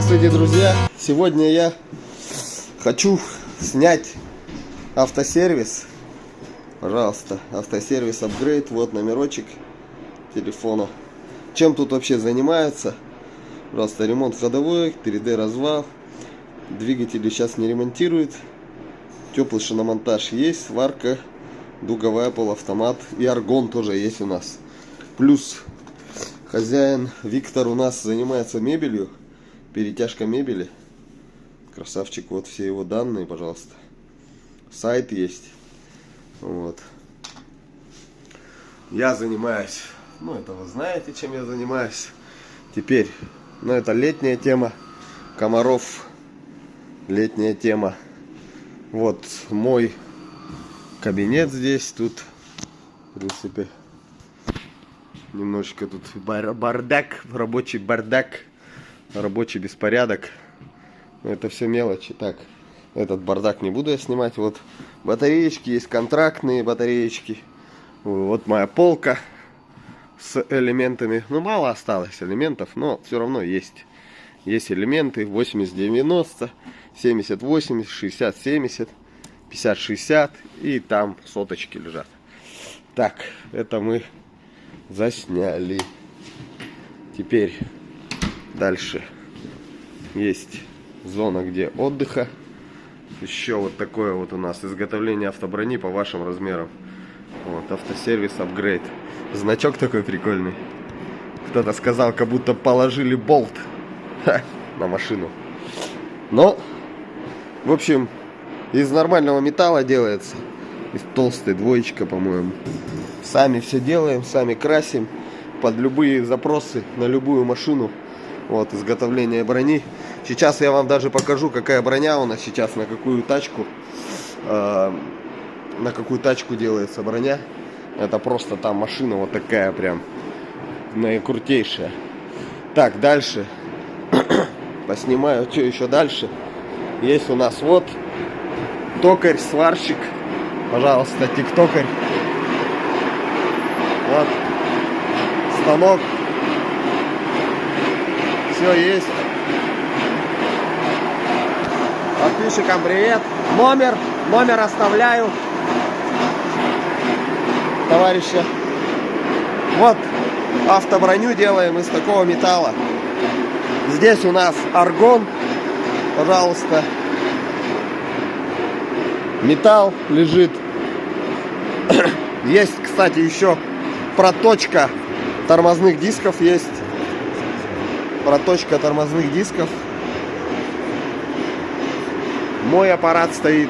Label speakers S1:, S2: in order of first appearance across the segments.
S1: Здравствуйте, друзья! Сегодня я хочу снять автосервис. Пожалуйста, автосервис Upgrade. Вот номерочек телефона. Чем тут вообще занимаются? Просто ремонт ходовой, 3D развал. Двигатели сейчас не ремонтируют. Теплый шиномонтаж есть, сварка, дуговая, полуавтомат и аргон тоже есть у нас. Плюс хозяин Виктор у нас занимается мебелью, перетяжка мебели. Красавчик, вот все его данные, пожалуйста. Сайт есть. Вот. Я занимаюсь, это вы знаете, чем я занимаюсь. Теперь, это летняя тема. Комаров, летняя тема. Вот мой кабинет здесь, тут, в принципе, немножечко тут бардак, рабочий бардак, рабочий беспорядок. Это все мелочи. Так, этот бардак не буду я снимать. Вот батареечки есть, контрактные батареечки. Вот моя полка с элементами. Мало осталось элементов, но все равно есть. Есть элементы 80-90, 70-80, 60-70, 50-60 и там соточки лежат. Так, это мы засняли. Теперь дальше есть зона где отдыха. Еще вот такое вот у нас изготовление автоброни по вашим размерам. Вот, автосервис Upgrade. Значок такой прикольный. Кто-то сказал, как будто положили болт на машину. Но, в общем, из нормального металла делается. Из толстой двоечка, по-моему. Сами все делаем, сами красим. Под любые запросы, на любую машину. Вот, изготовление брони. Сейчас я вам даже покажу, какая броня у нас сейчас, на какую тачку. На какую тачку делается броня. Это просто там машина вот такая прям. Наикрутейшая. Так, дальше. Поснимаю, что еще дальше. Есть у нас вот токарь, сварщик. Пожалуйста, тиктокарь. Вот станок. Все есть. Подписчикам привет. Номер оставляю товарища. Вот автоброню делаем из такого металла. Здесь у нас аргон, пожалуйста. Металл лежит. Есть, кстати, еще проточка тормозных дисков есть. Проточка тормозных дисков. Мой аппарат стоит.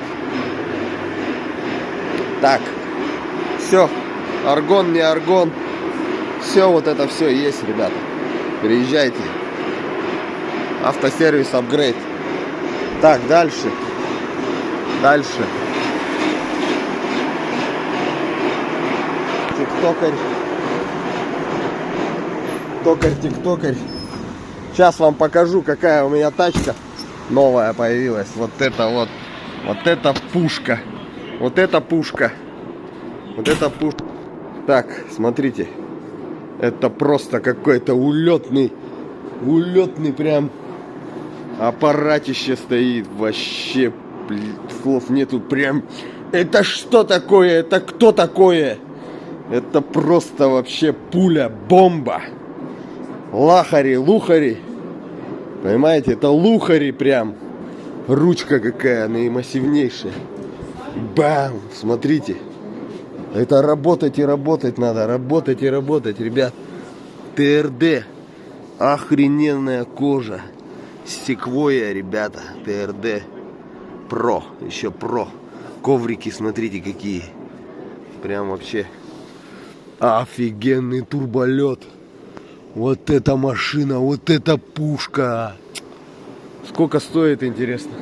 S1: Так. Все. Аргон, не аргон. Все вот это все есть, ребята. Приезжайте. Автосервис Upgrade. Так, дальше. Тиктокарь. Сейчас вам покажу, какая у меня тачка новая появилась. Вот это пушка. Вот это пушка. Так, смотрите. Это просто какой-то улетный прям аппаратище стоит. Вообще, слов нету прям. Это что такое? Это кто такое? Это просто вообще пуля, бомба. Лухари. Понимаете, это лухари прям. Ручка какая, она и массивнейшая. Бам! Смотрите. Это работать надо. Работать, ребят. ТРД. Охрененная кожа. Секвойя, ребята. ТРД. Про. Еще про. Коврики, смотрите, какие. Прям вообще. Офигенный турболет. Вот эта машина, вот эта пушка. Сколько стоит, интересно?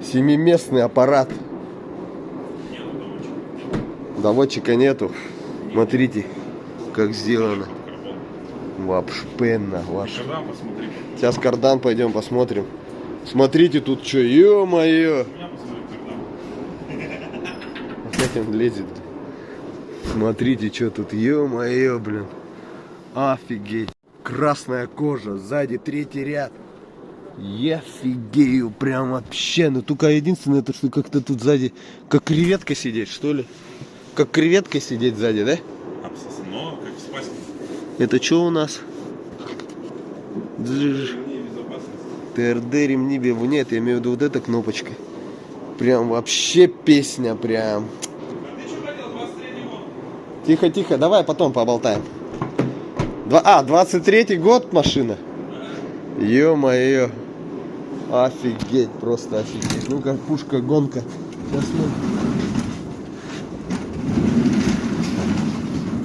S1: 7-местный аппарат. Доводчика нету. Смотрите, как сделано. Вапшпенна. Сейчас кардан пойдем посмотрим. Смотрите тут что, ё-моё. Опять он лезет. Смотрите, что тут, ё-моё, блин. Офигеть. Красная кожа, сзади третий ряд. Я офигею, прям вообще. Ну только единственное, это что как-то тут сзади, как креветка сидеть, что ли? Как креветка сидеть сзади, да?
S2: Обсосано, как в спасе.
S1: Это что у нас? ТРД ремни бегу. Нет, я имею в виду вот эта кнопочка. Прям вообще песня, прям.
S2: А ты что хотел, 23-й год?
S1: Тихо, тихо, давай потом поболтаем. 23-й год машина. Ё-моё. Офигеть, просто офигеть. Ну-ка, пушка, гонка.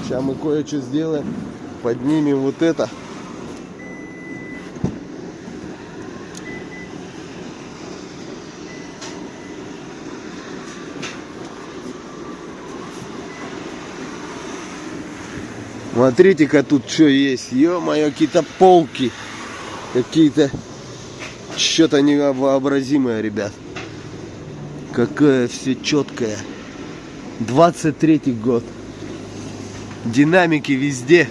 S1: Сейчас мы кое-что сделаем. Поднимем вот это. Смотрите-ка тут что есть. Ё-моё, какие-то полки. Какие-то что-то невообразимое, ребят. Какое все четкое. 23-й год. Динамики везде.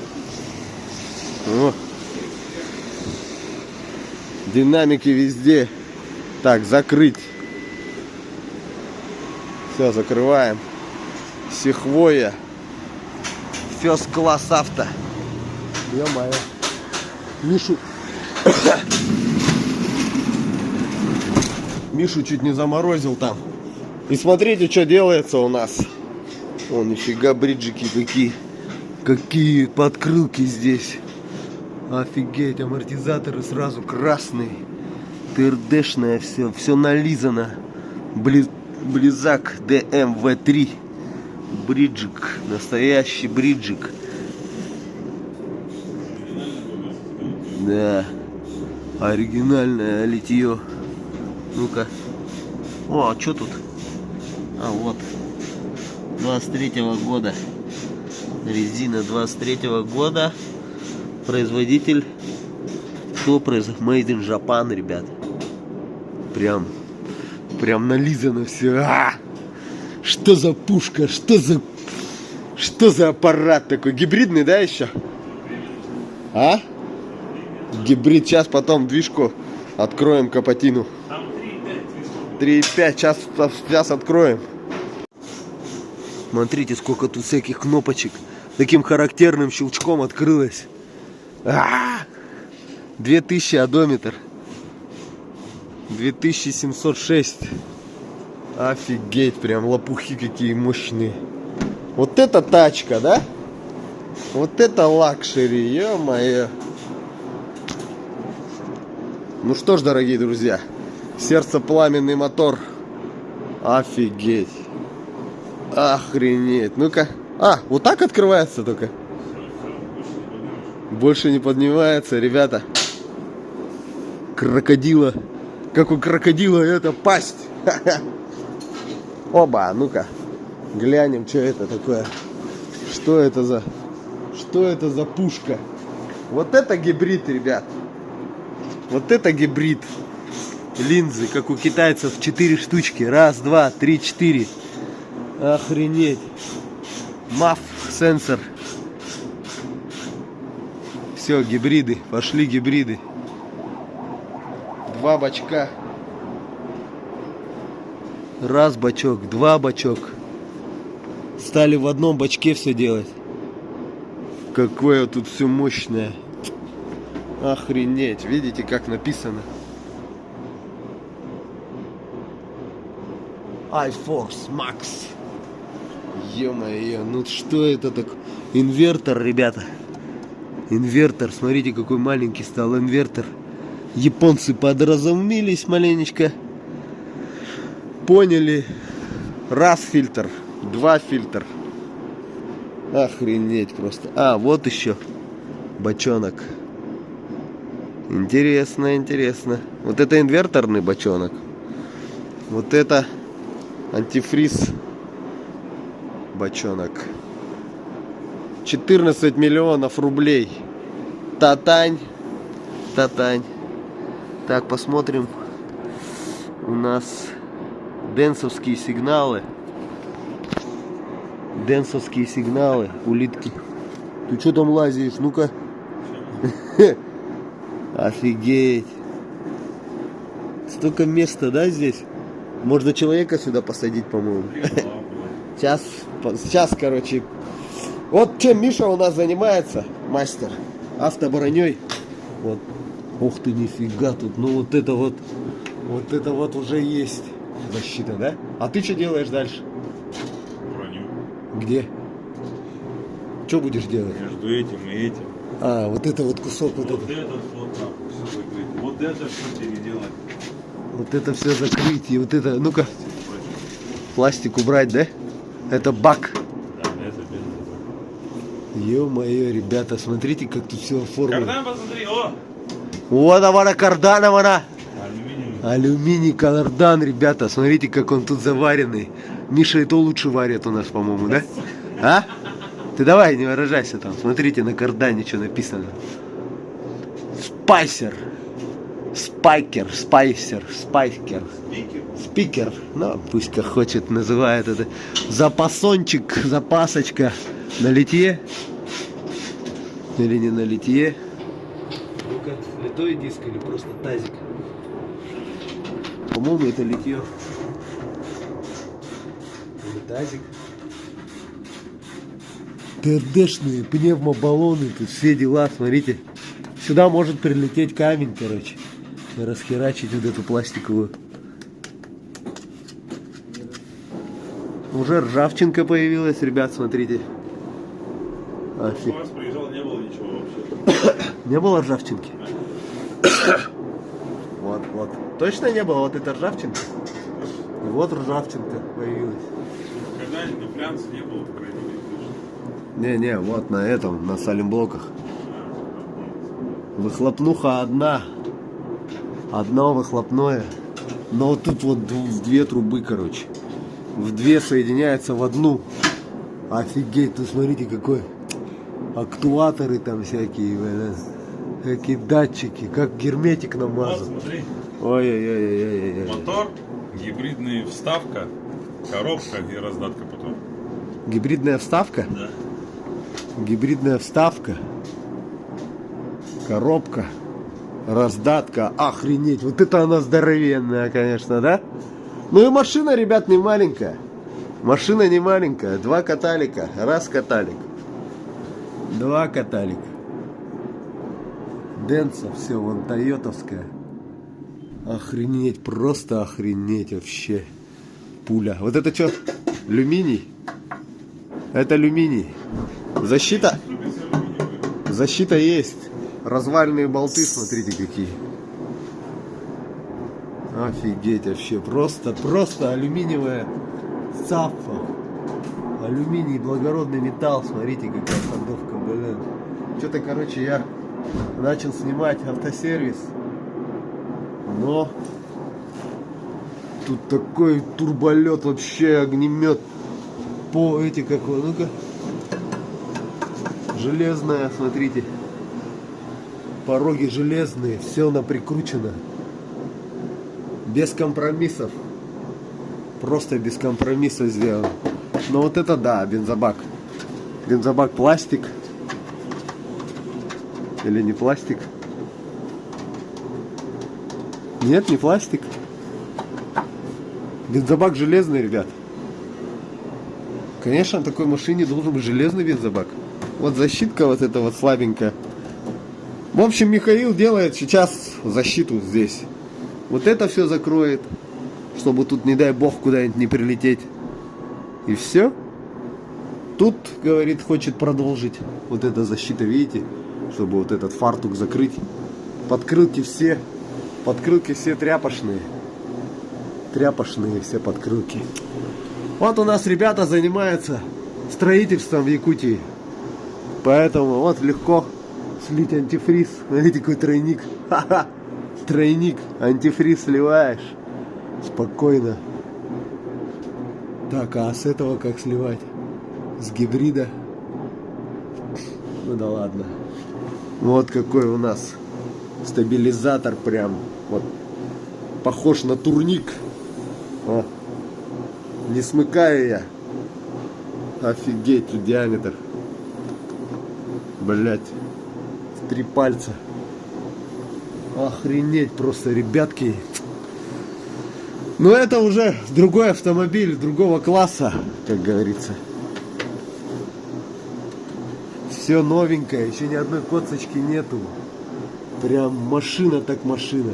S1: О. Динамики везде. Так, закрыть. Все, закрываем. Секвойя. First Class Auto. Ё-моё. Мишу чуть не заморозил там. И смотрите, что делается у нас. О, нифига, бриджики какие. Какие подкрылки здесь. Офигеть, амортизаторы сразу красные. ТРДшное все. Все нализано. Близак ДМВ3. Бриджик. Настоящий бриджик. Да. Оригинальное литье. Ну-ка. О, а что тут? А, вот. 23-го года. Резина 23-го года. Производитель. Кто производит? Made in Japan, ребят. Прям нализано все. Что за пушка? Что за аппарат такой? Гибридный, да, еще? А? Гибрид. Сейчас потом движку откроем, капотину. 3.5. Сейчас откроем. Смотрите, сколько тут всяких кнопочек. Таким характерным щелчком открылось. 2000 одометр. 2706. Офигеть, прям лопухи какие мощные. Вот это тачка, да? Вот это лакшери, ё-моё. Ну что ж, дорогие друзья, сердцепламенный мотор. Офигеть. Охренеть. Ну-ка. Вот так открывается только. Больше не поднимается, ребята. Крокодила. Как у крокодила это пасть. Оба, ну-ка. Глянем, что это такое. Что это за пушка? Вот это гибрид, ребят. Вот это гибрид. Линзы, как у китайцев, 4 штучки. 1, 2, 3, 4. Охренеть. MAF сенсор. Все, гибриды. Пошли гибриды. 2 бачка. 1 бачок, 2 бачок. Стали в одном бачке все делать. Какое тут все мощное. Охренеть. Видите, как написано? iForce Max. Ё-моё, ну что это так? Инвертор, ребята. Инвертор. Смотрите, какой маленький стал инвертор. Японцы подразумились маленечко. Поняли. 1 фильтр, 2 фильтр. Охренеть просто. Вот еще бочонок. Интересно, интересно. Вот это инверторный бочонок. Вот это антифриз бочонок. 14 миллионов рублей. Татань. Так, посмотрим. У нас денсовские сигналы. Денсовские сигналы, улитки. Ты что там лазишь? Ну-ка. Офигеть. Столько места, да, здесь? Можно человека сюда посадить, по-моему. Сейчас, короче. Вот чем Миша у нас занимается, мастер. Автоброней. Вот. Ух ты, нифига тут. Ну вот это вот уже есть защита, да? А ты что делаешь дальше?
S2: Броню.
S1: Где? Что будешь делать?
S2: Между этим и этим.
S1: А, вот это вот кусок, вот
S2: Вот
S1: это.
S2: этот вот так все закрыть. Вот это что переделать.
S1: Вот это все закрыть. И вот это, ну-ка, пластик убрать, да? Это бак.
S2: Да, это без.
S1: Ё-моё, ребята, смотрите, как тут все оформлено.
S2: Кардан, посмотри, о!
S1: Вот она, кардан, она.
S2: Алюминиевый.
S1: Алюминий кардан, ребята, смотрите, как он тут заваренный. Миша и то лучше варит у нас, по-моему, да? А? Ты давай, не выражайся там. Смотрите, на кардане что написано. Спайсер. Спайкер, спайсер, спайкер.
S2: Спикер.
S1: Спикер. Ну, пусть как хочет называет это. Запасончик, запасочка. На литье? Или не на литье? Ну-ка, литой диск или просто тазик? По-моему, это литье. Или тазик. ТРДшные пневмобаллоны, тут все дела, смотрите. Сюда может прилететь камень, короче. И расхерачить вот эту пластиковую. Уже ржавчинка появилась, ребят, смотрите.
S2: У вас приезжал, не было ничего вообще.
S1: Не было ржавчинки? Вот, вот. Точно не было вот эта ржавчинка? И вот ржавчинка появилась.
S2: Когда на глянце не было, по крайней мере, точно.
S1: Не-не, вот на этом, на салимблоках. Выхлопнуха одна. Одно выхлопное. Но вот тут вот две трубы, короче. В две соединяются в одну. Офигеть, тут смотрите какой. Актуаторы там всякие, блин. Какие датчики, как герметик
S2: Вот,
S1: намазан.
S2: смотри.
S1: Ой-ой-ой-ой-ой.
S2: Мотор, гибридная вставка, коробка и раздатка потом.
S1: Гибридная вставка?
S2: Да.
S1: Гибридная вставка. Коробка. Раздатка. Охренеть. Вот это она здоровенная, конечно, да? Ну и машина, ребят, не маленькая. Машина не маленькая. Два каталика. Раз каталик. Два каталика. Денса, все, вон тойотовская. Охренеть, просто охренеть вообще. Пуля. Вот это что? Алюминий? Это алюминий. Защита? Защита есть. Развальные болты, смотрите какие. Офигеть вообще. Просто алюминиевая цапфа. Алюминий, благородный металл. Смотрите, какая ходовка, блин. Что-то, короче, я начал снимать автосервис. Но тут такой турболет, вообще огнемет. По эти, как его, ну-ка. Железная, смотрите. Пороги железные, все наприкручено. Без компромиссов. Просто без компромиссов сделано. Но вот это да, бензобак. Бензобак пластик. Или не пластик? Нет, не пластик. Бензобак железный, ребят. Конечно, на такой машине должен быть железный бензобак. Вот защитка вот эта вот слабенькая. В общем, Михаил делает сейчас защиту здесь. Вот это все закроет, чтобы тут, не дай бог, куда-нибудь не прилететь. И все. Тут, говорит, хочет продолжить вот эта защита, видите, чтобы вот этот фартук закрыть. Подкрылки все тряпочные. Тряпочные все подкрылки. Вот у нас ребята занимаются строительством в Якутии. Поэтому вот легко слить антифриз. Смотрите, какой тройник. Ха-ха. Тройник. Антифриз сливаешь. Спокойно. Так, а с этого как сливать? С гибрида? Ну да ладно. Вот какой у нас стабилизатор прям. Вот. Похож на турник. О. Не смыкаю я. Офигеть, тут диаметр. Блять. В 3 пальца. Охренеть просто, ребятки. Но это уже другой автомобиль, другого класса, как говорится. Все новенькое, еще ни одной коцочки нету. Прям машина так машина.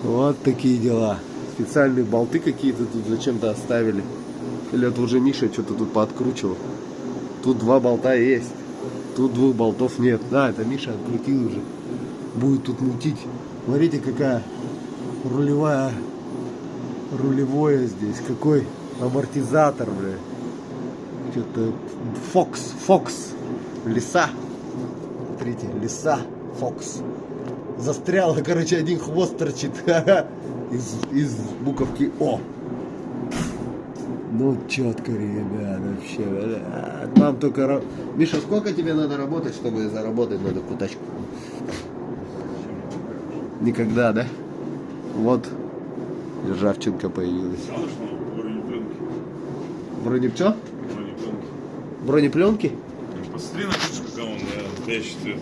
S1: Вот такие дела. Специальные болты какие-то тут зачем-то оставили. Или это уже Миша что-то тут пооткручивал. Тут 2 болта есть. Тут 2 болтов нет. Да, это Миша открутил уже. Будет тут мутить. Смотрите, какая рулевое здесь. Какой амортизатор, бля. Что-то Фокс. Лиса. Смотрите, лиса. Фокс. Застряла, короче, один хвост торчит. Из буковки О. Ну, четко, ребят, вообще. Там только... Миша, сколько тебе надо работать, чтобы заработать на такую тачку? Никогда, да? Вот. Ржавчинка появилась. Бронепчё? Бронепленки?
S2: Посмотри на крышу, какая он настоящий цвет.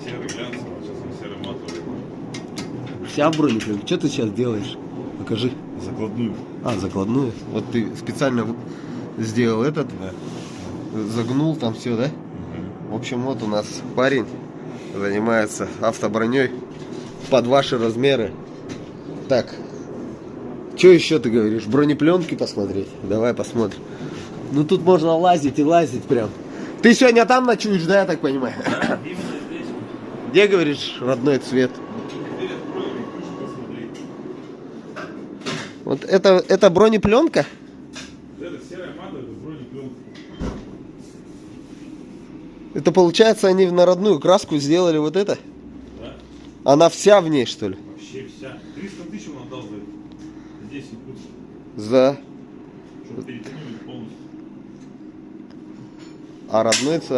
S2: Серый глянцевый, сейчас он серый матовый.
S1: Вся в бронепленке. Что ты сейчас делаешь? Покажи.
S2: Закладную.
S1: А, закладную. Вот ты специально сделал этот,
S2: Да.
S1: загнул там все, да? В общем, вот у нас парень занимается автоброней под ваши размеры. Так, что еще ты говоришь? Бронепленки посмотреть? Давай посмотрим. Ну тут можно лазить и лазить прям. Ты сегодня там ночуешь, да, я так понимаю?
S2: Да, именно здесь.
S1: Где, говоришь, родной цвет? Вот это бронепленка?
S2: Это серая матовая, это бронепленка.
S1: Это получается, они на родную краску сделали вот это?
S2: Да?
S1: Она вся в ней, что ли?
S2: Вообще вся. 300 тысяч он отдал за это. Здесь и тут.
S1: За.
S2: Чтобы перетянули полностью.
S1: А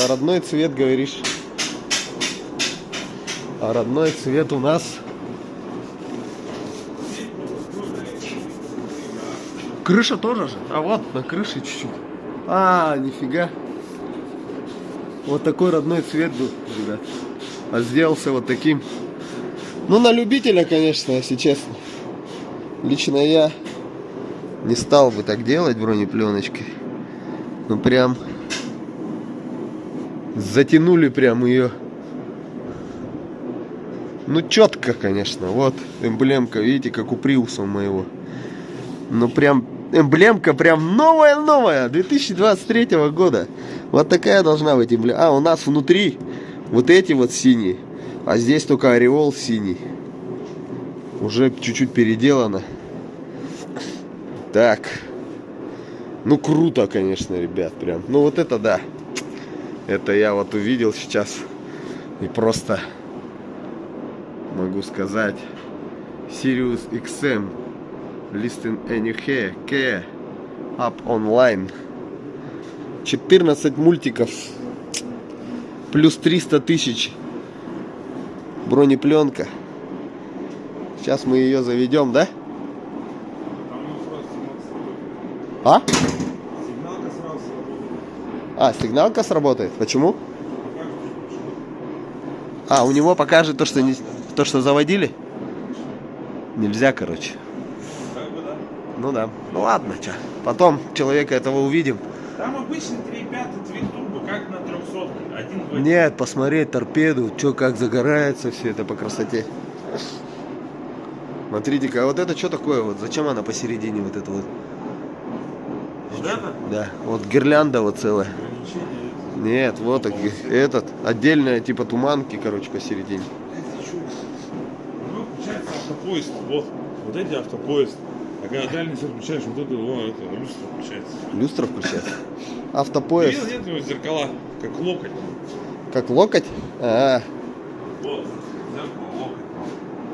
S1: родной цвет, говоришь? А родной цвет у нас... Крыша тоже же? А вот на крыше чуть-чуть. А, нифига. Вот такой родной цвет был, ребят. А сделался вот таким. Ну, на любителя, конечно, если честно. Лично я не стал бы так делать бронепленочкой. Ну, прям затянули прям ее. Ну, четко, конечно. Вот эмблемка, видите, как у Приуса моего. Ну, прям эмблемка прям новая 2023 года. Вот такая должна быть эмблемка. А, у нас внутри вот эти вот синие. А здесь только ореол синий. Уже чуть-чуть переделано. Так. Ну, круто, конечно, ребят, прям. Ну, вот это да. Это я вот увидел сейчас. И просто могу сказать. Sirius XM. Listen any care. Up online. 14 мультиков. Плюс 300 тысяч. Бронепленка. Сейчас мы ее заведем, да? А?
S2: Сигналка сразу сработает.
S1: А, сигналка сработает. Почему? А, у него покажет то, что заводили? Нельзя, короче.
S2: Как бы, да.
S1: Ну да. Ну ладно, чё. Потом человека этого увидим.
S2: Там обычный 3.5 твин турбо, как на 300. 1.2.
S1: Нет, посмотреть торпеду, что как загорается все это по красоте. Смотрите-ка, а вот это что такое? Вот зачем она посередине вот это вот?
S2: Вот это?
S1: Да, вот гирлянда вот целая.
S2: Ограничение.
S1: Нет, вот этот отдельная типа туманки, короче, посередине.
S2: Ну, включается автопоезд. Вот эти автопоезд. А когда дальний свет включаешь, вот это люстра включается.
S1: Люстра включается. Автопоезд.
S2: Видел, нет у него зеркала, как локоть.
S1: Как локоть? А,
S2: Вот, зеркало локоть.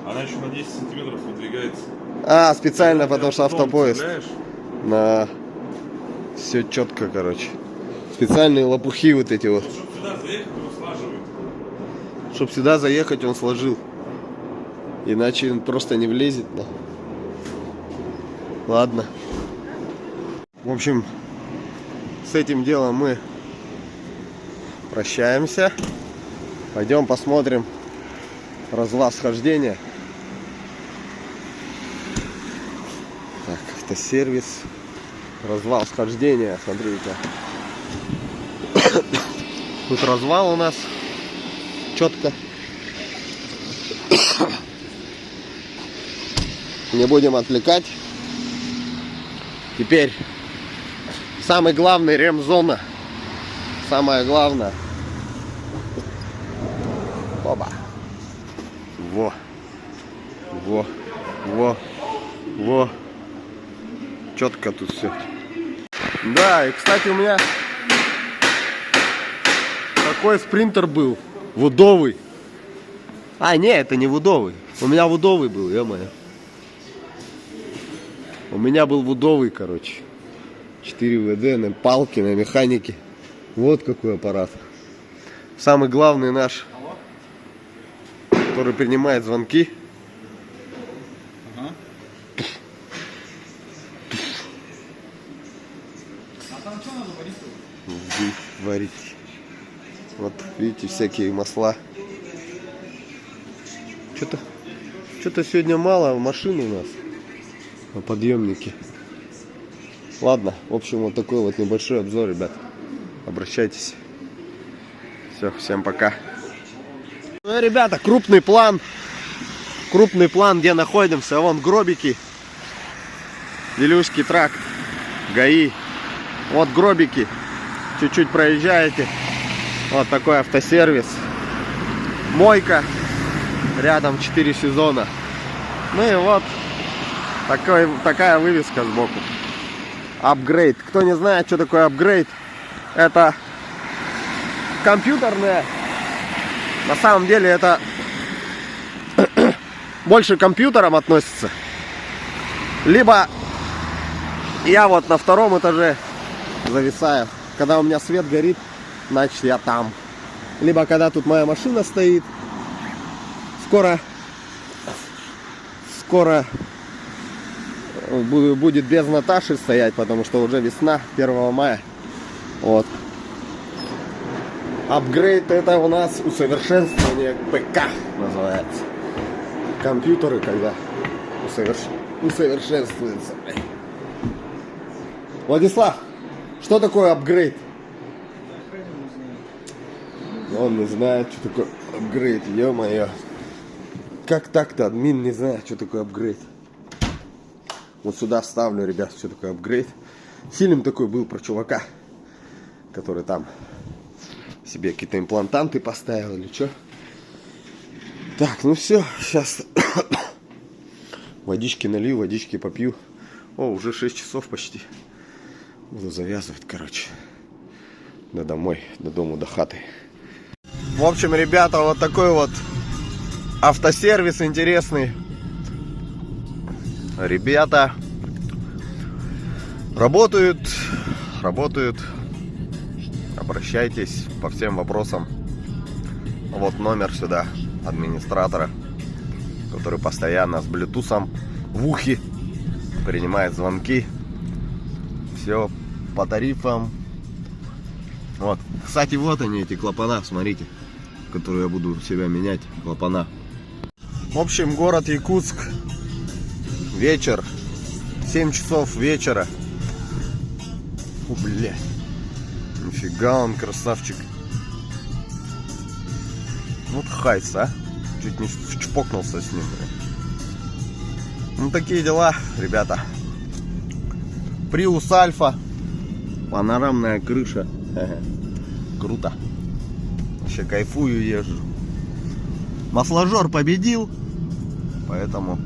S2: Она еще на 10 сантиметров выдвигается.
S1: специально, потому что
S2: Потом
S1: автопоезд.
S2: цепляешь.
S1: На все четко, короче. Специальные лопухи вот эти вот.
S2: Чтобы сюда заехать, его слаживают.
S1: Чтоб сюда заехать, он сложил. Иначе он просто не влезет. Да. Ладно. В общем, с этим делом мы прощаемся. Пойдем посмотрим разлаз хождения. Автосервис. Развал схождения, смотрите. Тут развал у нас. Четко. Не будем отвлекать. Теперь самый главный ремзона. Самое главное. Оба. Во. Во. Во. Во. Четко тут все. Да, и кстати у меня такой спринтер был. Вудовый. А, не, это не вудовый. У меня вудовый был, ё-моё. У меня был вудовый, короче. 4 ВД на палке, на механике. Вот какой аппарат. Самый главный наш, который принимает звонки.
S2: Ага. А там что надо варить?
S1: Варить. Вот видите, всякие масла. Что-то сегодня мало машин у нас на подъемнике. Ладно, в общем, вот такой вот небольшой обзор, ребят. Обращайтесь. Все, всем пока. Ну, ребята, крупный план. Крупный план, где находимся. Вон гробики. Вилюшский тракт. ГАИ. Вот гробики. Чуть-чуть проезжаете. Вот такой автосервис. Мойка. Рядом 4 сезона. Ну и вот такая вывеска сбоку. Апгрейд. Кто не знает, что такое апгрейд, это компьютерная. На самом деле это больше к компьютерам относится. Либо я вот на 2-м этаже зависаю. Когда у меня свет горит, значит я там. Либо когда тут моя машина стоит. Скоро будет без Наташи стоять, потому что уже весна, 1 мая. Вот. Апгрейд — это у нас усовершенствование ПК называется. Компьютеры, когда усовершенствуются. Владислав, что такое апгрейд? Он не знает, что такое апгрейд, ё-моё. Как так-то админ не знает, что такое апгрейд? Вот сюда вставлю, ребят, что такое апгрейд. Фильм такой был про чувака, который там себе какие-то имплантанты поставил или что. Так, ну все, сейчас водички налью, водички попью. О, уже 6 часов почти. Буду завязывать, короче. Да домой, до дому, до хаты. В общем, ребята, вот такой вот автосервис интересный. Ребята работают. Обращайтесь по всем вопросам. Вот номер сюда администратора, который постоянно с блютусом в ухе принимает звонки. Все по тарифам. Вот. Кстати, вот они, эти клапана, смотрите, которые я буду себя менять. Клапана. В общем, город Якутск. Вечер. 7 часов вечера. О, блядь. Нифига он красавчик. Вот хайс, а. Чуть не чпокнулся с ним, блядь. Ну, такие дела, ребята. Prius Альфа. Панорамная крыша. Круто. Вообще кайфую, езжу. Масложор победил. Поэтому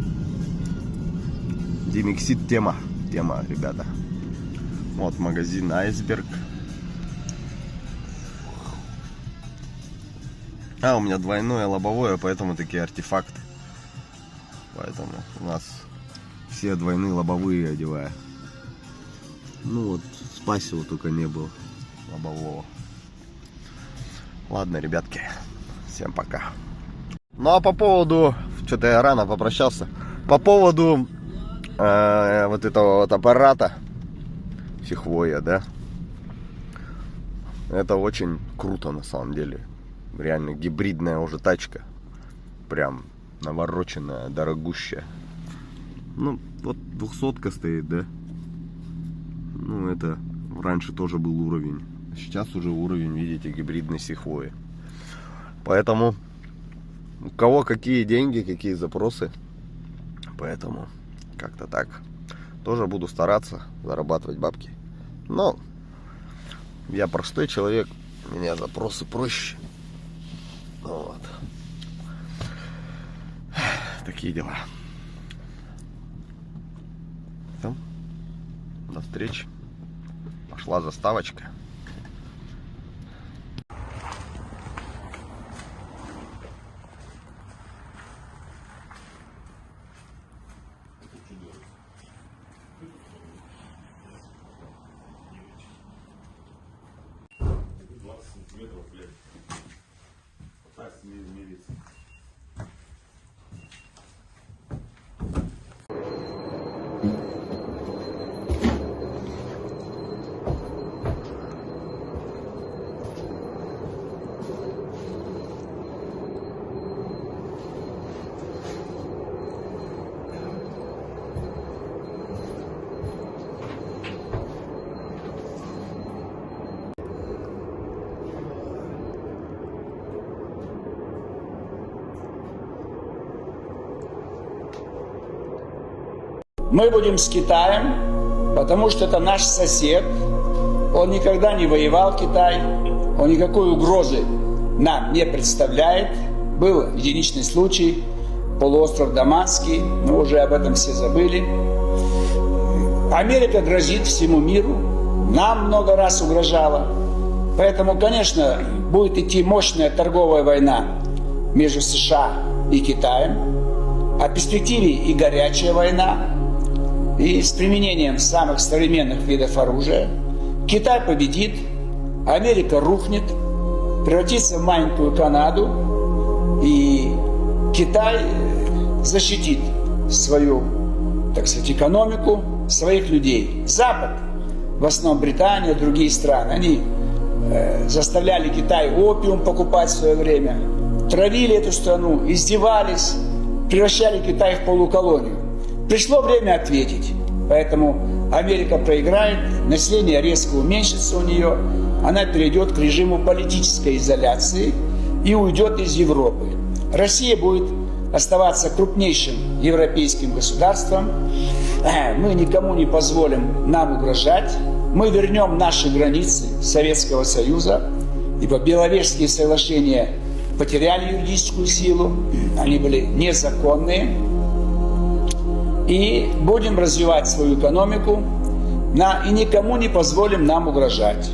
S1: Демиксид тема, ребята. Вот магазин Айсберг. А, у меня двойное лобовое, поэтому такие артефакты. Поэтому у нас все двойные лобовые одеваю. Ну вот, Спасио только не было лобового. Ладно, ребятки, всем пока. Ну а по поводу, что-то я рано попрощался. По поводу вот этого вот аппарата Сихвоя, да. Это очень круто на самом деле. Реально гибридная уже тачка. Прям навороченная, дорогущая. Ну, вот 200-ка стоит, да? Ну, это раньше тоже был уровень. Сейчас уже уровень, видите, гибридной секвойи. Поэтому у кого какие деньги, какие запросы. Поэтому как-то так. Тоже буду стараться зарабатывать бабки. Но я простой человек, у меня запросы проще. Вот. Такие дела. Все. До встречи. Пошла заставочка.
S2: Сантиметров, блядь. Пытаюсь мириться.
S3: Мы будем с Китаем, потому что это наш сосед. Он никогда не воевал, Китай. Он никакой угрозы нам не представляет. Был единичный случай, полуостров Даманский, мы уже об этом все забыли. Америка грозит всему миру, нам много раз угрожала. Поэтому, конечно, будет идти мощная торговая война между США и Китаем. О перспективе и горячая война, и с применением самых современных видов оружия. Китай победит, Америка рухнет, превратится в маленькую Канаду, и Китай защитит свою, так сказать, экономику, своих людей. Запад, в основном Британия, другие страны, они заставляли Китай опиум покупать в свое время, травили эту страну, издевались, превращали Китай в полуколонию. Пришло время ответить. Поэтому Америка проиграет, население резко уменьшится у нее, она перейдет к режиму политической изоляции и уйдет из Европы. Россия будет оставаться крупнейшим европейским государством. Мы никому не позволим нам угрожать. Мы вернем наши границы Советского Союза, ибо Беловежские соглашения потеряли юридическую силу, они были незаконные. И будем развивать свою экономику, и никому не позволим нам угрожать.